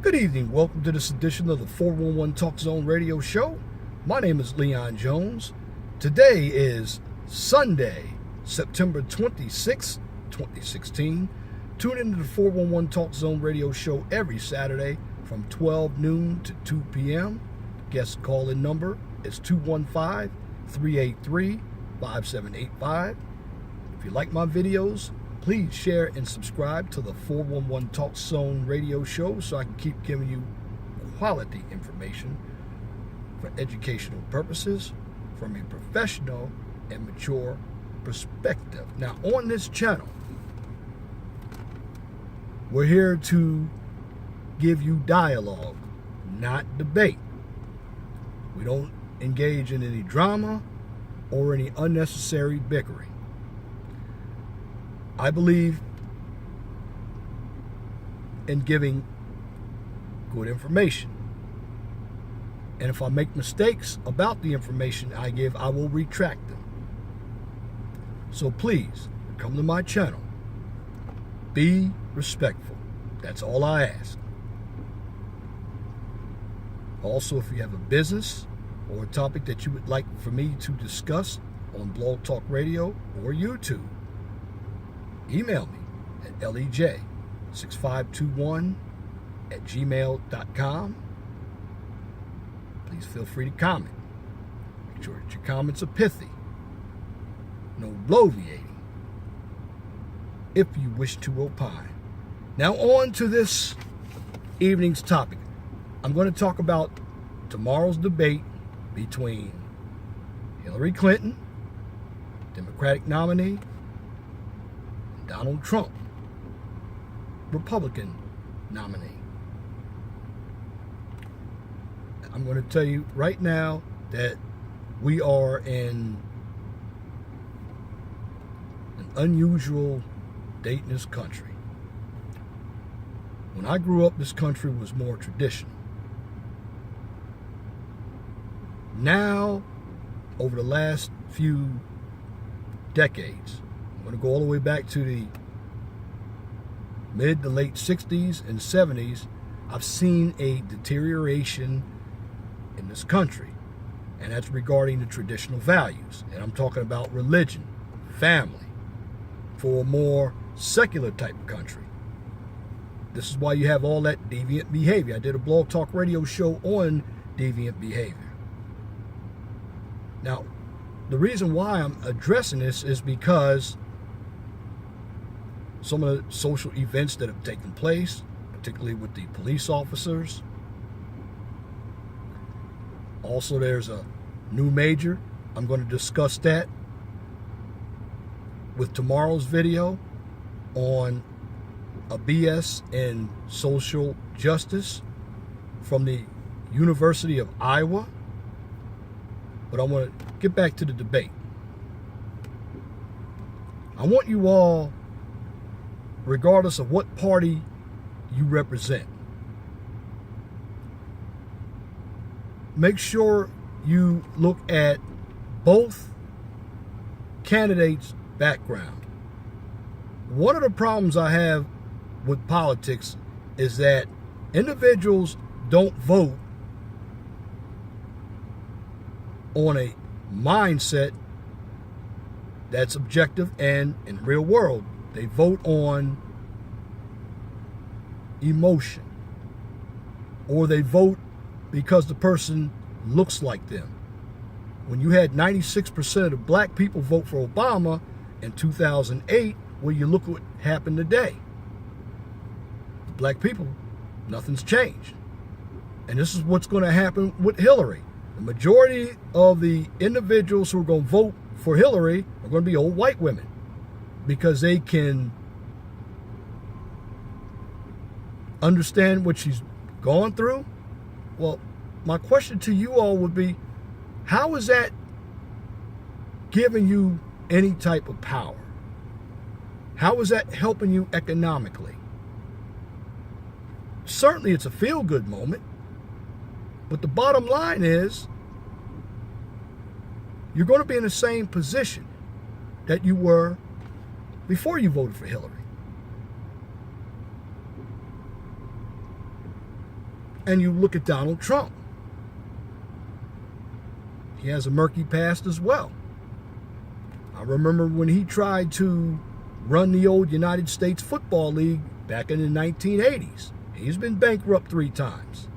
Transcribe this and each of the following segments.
Good evening. Welcome to this edition of the 411 Talk Zone radio show. My name is Leon Jones. Today is Sunday, September 26, 2016. Tune into the 411 Talk Zone radio show every Saturday from 12 noon to 2 p.m. Guest call-in number is 215-383-5785. If you like my videos, please share and subscribe to the 411 Talk Zone radio show so I can keep giving you quality information for educational purposes from a professional and mature perspective. Now, on this channel, we're here to give you dialogue, not debate. We don't engage in any drama or any unnecessary bickering. I believe in giving good information. And if I make mistakes about the information I give, I will retract them. So please, come to my channel. Be respectful. That's all I ask. Also, if you have a business or a topic that you would like for me to discuss on Blog Talk Radio or YouTube, email me at lej6521@gmail.com. Please feel free to comment. Make sure that your comments are pithy. No bloviating. If you wish to opine. Now on to this evening's topic. I'm going to talk about tomorrow's debate between Hillary Clinton, Democratic nominee, Donald Trump, Republican nominee. I'm going to tell you right now that we are in an unusual date in this country. When I grew up, this country was more traditional. Now, over the last few decades, I'm going to go all the way back to the mid to late 60s and 70s, I've seen a deterioration in this country. And that's regarding the traditional values. And I'm talking about religion, family, for a more secular type of country. This is why you have all that deviant behavior. I did a Blog Talk radio show on deviant behavior. Now, the reason why I'm addressing this is because some of the social events that have taken place, particularly with the police officers. Also, there's a new major. I'm going to discuss that with tomorrow's video on a BS in social justice from the University of Iowa. But I want to get back to the debate. I want you all, regardless of what party you represent, make sure you look at both candidates' background. One of the problems I have with politics is that individuals don't vote on a mindset that's objective and in real world. They vote on emotion, or they vote because the person looks like them. When you had 96% of black people vote for Obama in 2008, well, you look what happened today. The black people, nothing's changed. And this is what's going to happen with Hillary. The majority of the individuals who are going to vote for Hillary are going to be old white women because they can understand what she's gone through. Well, my question to you all would be, how is that giving you any type of power? How is that helping you economically? Certainly it's a feel-good moment, but the bottom line is you're going to be in the same position that you were before you voted for Hillary. And you look at Donald Trump. He has a murky past as well. I remember when he tried to run the old United States Football League back in the 1980s. He's been bankrupt 3 times.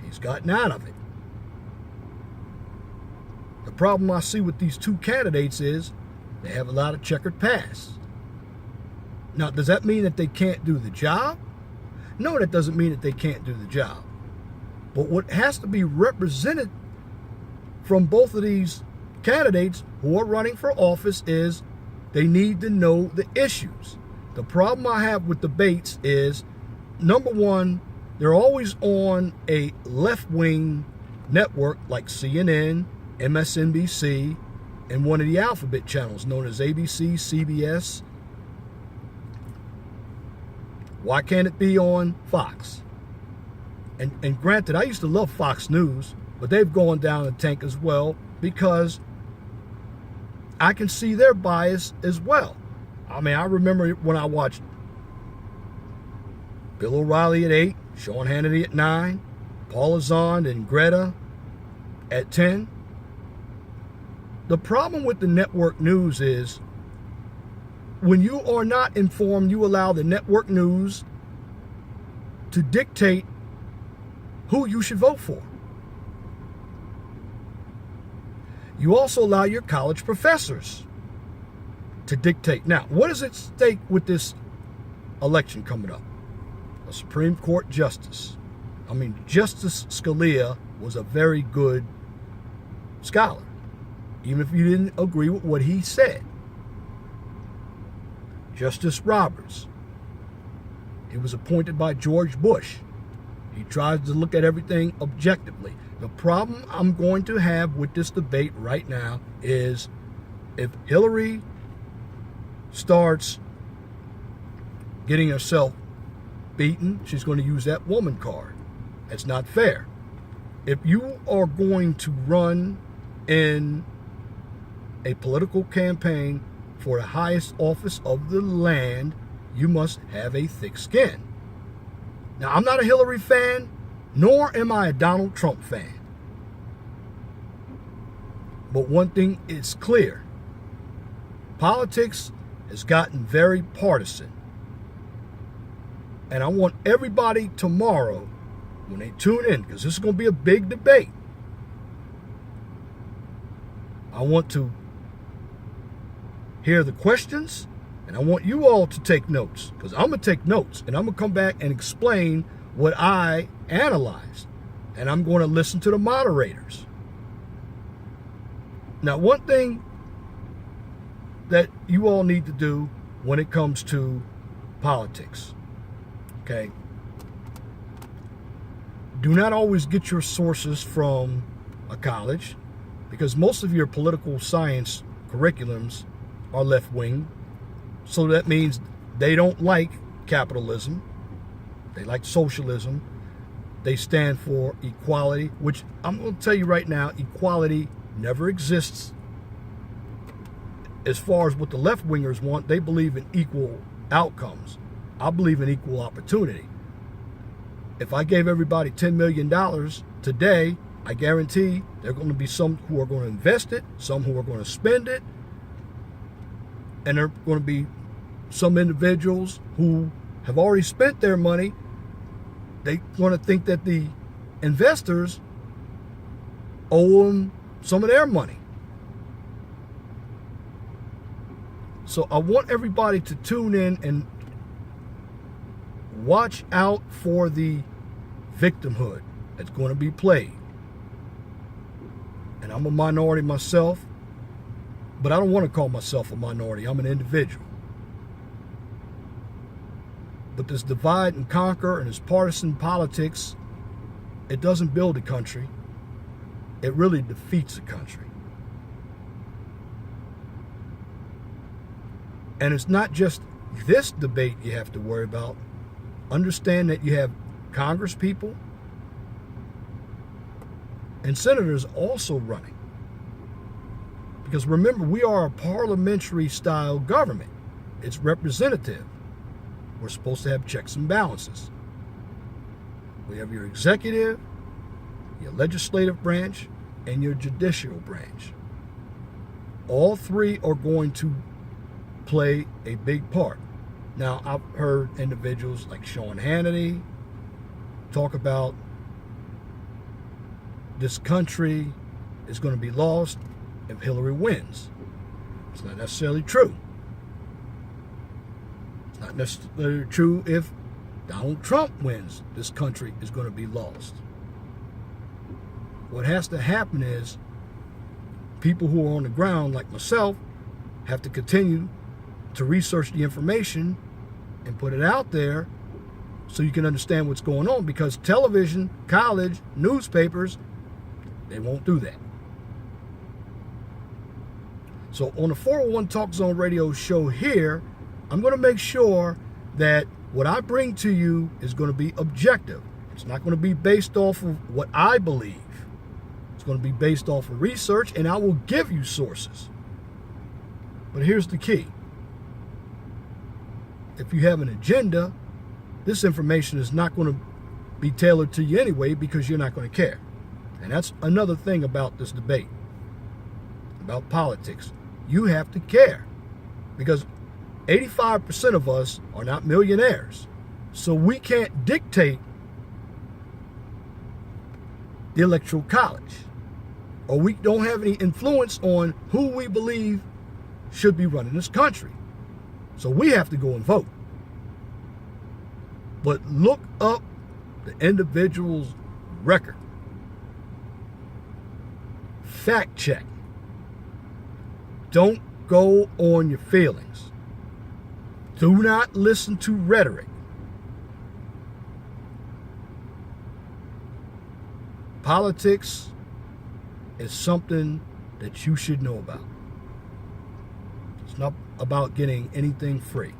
He's gotten out of it. The problem I see with these 2 candidates is they have a lot of checkered past. Now, does that mean that they can't do the job? No, that doesn't mean that they can't do the job. But what has to be represented from both of these candidates who are running for office is they need to know the issues. The problem I have with debates is, number one, they're always on a left-wing network like CNN, MSNBC, and one of the alphabet channels known as ABC, CBS. Why can't it be on Fox? And granted, I used to love Fox News, but they've gone down the tank as well because I can see their bias as well. I mean, I remember when I watched Bill O'Reilly at 8, Sean Hannity at 9, Paula Zahn and Greta at 10. The problem with the network news is when you are not informed, you allow the network news to dictate who you should vote for. You also allow your college professors to dictate. Now, what is at stake with this election coming up? A Supreme Court justice. I mean, Justice Scalia was a very good scholar, even if you didn't agree with what he said. Justice Roberts, he was appointed by George Bush. He tries to look at everything objectively. The problem I'm going to have with this debate right now is if Hillary starts getting herself beaten, she's going to use that woman card. That's not fair. If you are going to run in a political campaign for the highest office of the land, you must have a thick skin. Now, I'm not a Hillary fan, nor am I a Donald Trump fan. But one thing is clear. Politics has gotten very partisan. And I want everybody tomorrow, when they tune in, because this is going to be a big debate, I want to hear the questions, and I want you all to take notes, because I'm going to take notes, and I'm going to come back and explain what I analyzed, and I'm going to listen to the moderators. Now, one thing that you all need to do when it comes to politics, okay, do not always get your sources from a college, because most of your political science curriculums are left-wing. So that means they don't like capitalism. They like socialism. They stand for equality, which I'm going to tell you right now, equality never exists. As far as what the left-wingers want, they believe in equal outcomes. I believe in equal opportunity. If I gave everybody $10 million today, I guarantee there are going to be some who are going to invest it, some who are going to spend it, and there are going to be some individuals who have already spent their money. They're going to think that the investors owe them some of their money. So I want everybody to tune in and watch out for the victimhood that's going to be played. And I'm a minority myself, but I don't want to call myself a minority. I'm an individual. But this divide and conquer and this partisan politics, it doesn't build a country. It really defeats a country. And it's not just this debate you have to worry about. Understand that you have Congress people and senators also running. Because remember, we are a parliamentary style government. It's representative. We're supposed to have checks and balances. We have your executive, your legislative branch, and your judicial branch. All three are going to play a big part. Now, I've heard individuals like Sean Hannity talk about this country is going to be lost if Hillary wins. It's not necessarily true. It's not necessarily true if Donald Trump wins. This country is going to be lost. What has to happen is people who are on the ground, like myself, have to continue to research the information and put it out there so you can understand what's going on, because television, college, newspapers, they won't do that. So on the 401 Talk Zone radio show here, I'm going to make sure that what I bring to you is going to be objective. It's not going to be based off of what I believe. It's going to be based off of research, and I will give you sources. But here's the key. If you have an agenda, this information is not going to be tailored to you anyway, because you're not going to care. And that's another thing about this debate, about politics. You have to care, because 85% of us are not millionaires. So we can't dictate the Electoral College, or we don't have any influence on who we believe should be running this country. So we have to go and vote. But look up the individual's record. Fact check. Don't go on your feelings. Do not listen to rhetoric. Politics is something that you should know about. It's not about getting anything free.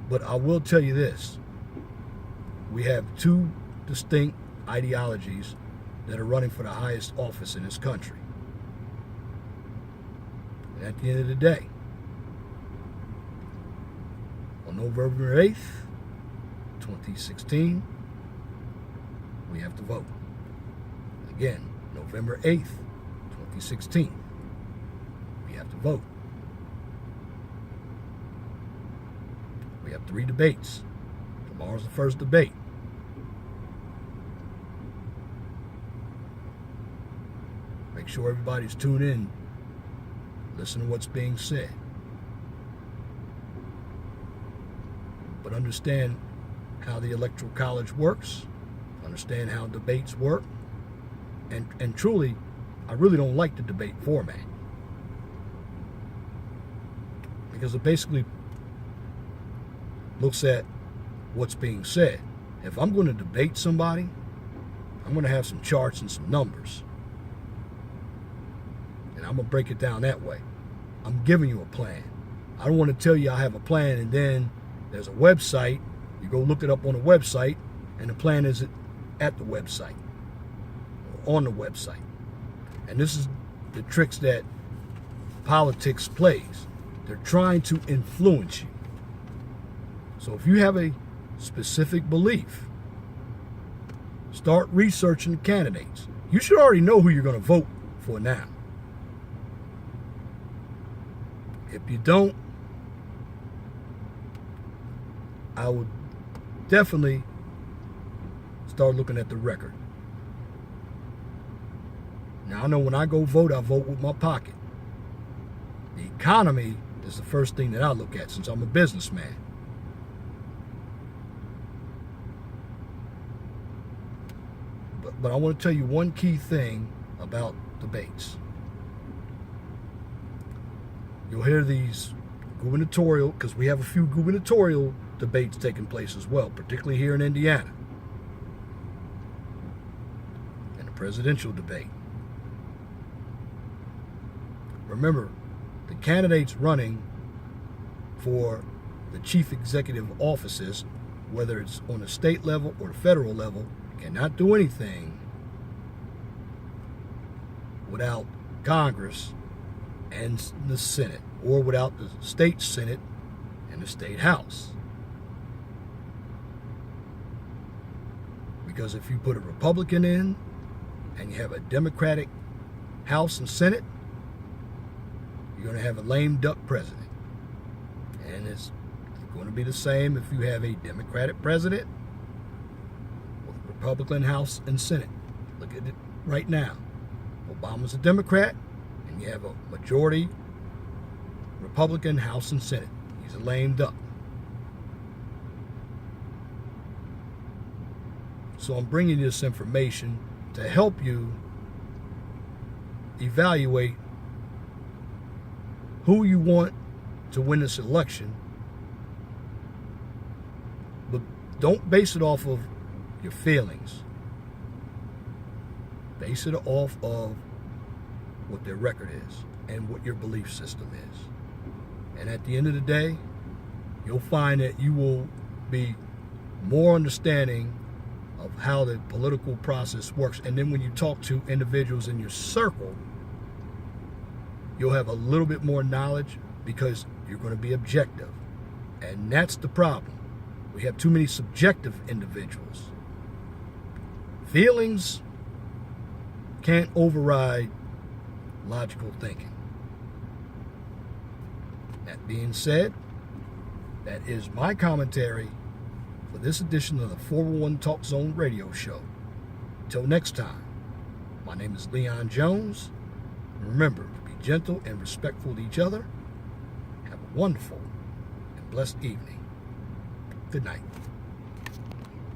But I will tell you this. We have two distinct ideologies that are running for the highest office in this country. And at the end of the day, on November 8th, 2016, we have to vote. Again, November 8th, 2016, we have to vote. We have 3 debates. Tomorrow's the first debate. Make sure everybody's tuned in. Listen to what's being said. But understand how the Electoral College works. Understand how debates work. And truly, I really don't like the debate format, because it basically looks at what's being said. If I'm going to debate somebody, I'm going to have some charts and some numbers. And I'm going to break it down that way. I'm giving you a plan. I don't want to tell you I have a plan and then there's a website. You go look it up on a website and the plan is at the website or on the website. And this is the tricks that politics plays. They're trying to influence you. So if you have a specific belief, start researching the candidates. You should already know who you're going to vote for now. If you don't, I would definitely start looking at the record. Now, I know when I go vote, I vote with my pocket. The economy is the first thing that I look at, since I'm a businessman. But I want to tell you one key thing about debates. You'll hear these gubernatorial, because we have a few gubernatorial debates taking place as well, particularly here in Indiana. And the presidential debate. Remember, the candidates running for the chief executive offices, whether it's on the state level or the federal level, cannot do anything without Congress and the Senate, or without the state Senate and the state House. Because if you put a Republican in and you have a Democratic House and Senate, you're going to have a lame duck president. And it's going to be the same if you have a Democratic president with a Republican House and Senate. Look at it right now. Obama's a Democrat, and you have a majority Republican House and Senate. He's a lame duck. So I'm bringing you this information to help you evaluate who you want to win this election. But don't base it off of your feelings. Base it off of what their record is and what your belief system is. And at the end of the day, you'll find that you will be more understanding of how the political process works. And then when you talk to individuals in your circle, you'll have a little bit more knowledge because you're going to be objective. And that's the problem. We have too many subjective individuals. Feelings can't override logical thinking. That being said, that is my commentary for this edition of the 401 Talk Zone radio show. Until next time, my name is Leon Jones. Remember to be gentle and respectful to each other. Have a wonderful and blessed evening. Good night.